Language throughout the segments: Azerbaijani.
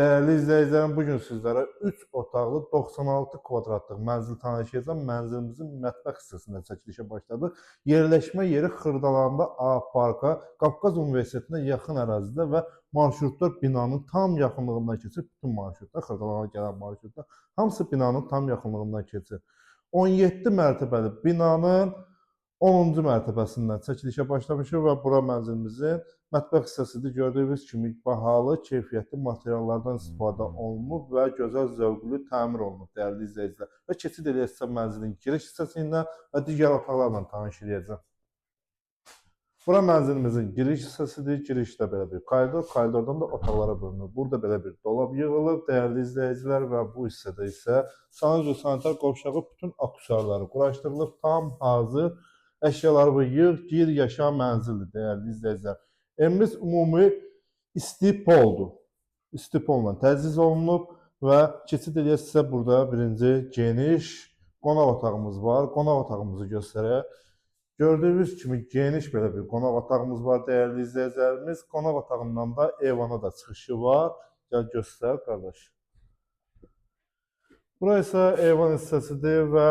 Değerli izləyicilərim, bugün sizlərə 3 otaqlı 96 kvadratlıq mənzil tanışlayacağım. Mənzilimizin mətbəx hissəsində çəkilişə başladıq. Yerləşmə yeri Xırdalanında A Parka, Qafqaz Universitetinə yaxın ərazidə və marşrutlar binanın tam yaxınlığından keçir. Bütün marşrutlar, Xırdalana gələn marşrutlar hamısı binanın tam yaxınlığından keçir. 17 mərtəbəli binanın 10-cu mərtəbəsindən çəkilişə başlamışıq və bura mənzilimizin mətbəx hissəsidir. Gördüyünüz kimi bahalı, keyfiyyətli materiallardan istifadə olunub və gözəl zövqlü təmir olunub, dəyərli izləyicilər. Və keçid eləyəcəm mənzilin giriş hissəsi ilə və digər otaqlarla tanış eləyəcəm. Bura mənzilimizin giriş hissəsidir. Girişdə belə bir koridor, koridordan da otaqlara bölünür. Burada belə bir dolab yığılıb, dəyərli izləyicilər, və bu hissədə isə sanitär və sanitar qovşağı bütün aksesuarları quraşdırılıb, tam hazır. Əşyaları yığ, gir, yaşa mənzildir, dəyərli izləyicilər. Evimiz ümumi isti poldur. İsti polla təchiz olunub və keçid eləyək sizə burada birinci geniş qonaq otağımız var. Qonaq otağımızı göstərək. Gördüyünüz kimi geniş belə bir qonaq otağımız var, dəyərli izləyicilərimiz. Qonaq otağından da evana da çıxışı var. Gəl göstər, qardaş. Bura isə evan hissəsidir və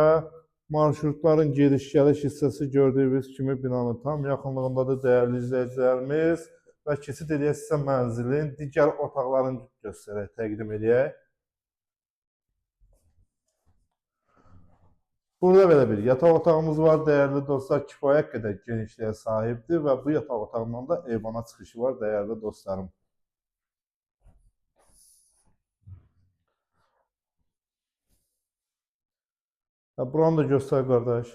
marşrutların gediş-gəliş hissəsi gördüyünüz kimi binanın tam yaxınlığındadır, dəyərli izləyicilərimiz. Və keçid eləyək sizə mənzilin digər otaqlarını göstərək, təqdim eləyək. Burada belə bir yataq otağımız var, dəyərli dostlar, kifayət qədər genişliyə sahibdir və bu yataq otağından da evana çıxışı var, dəyərli dostlarım. Buranı da göstər, qardaş.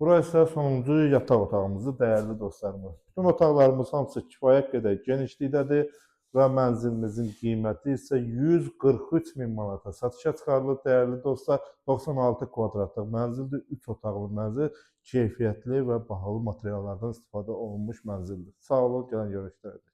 Bura isə sonuncu yataq otağımızdır, dəyərli dostlarımız. Bütün otaqlarımız hamısı kifayət qədər genişlikdədir və mənzilimizin qiyməti isə 143 min manata satışa çıxarılır, dəyərli dostlar. 96 kvadratlıq mənzildir, 3 otaqlı mənzil, keyfiyyətli və bahalı materiallardan istifadə olunmuş mənzildir. Sağ olun, gələn görüşlərdir.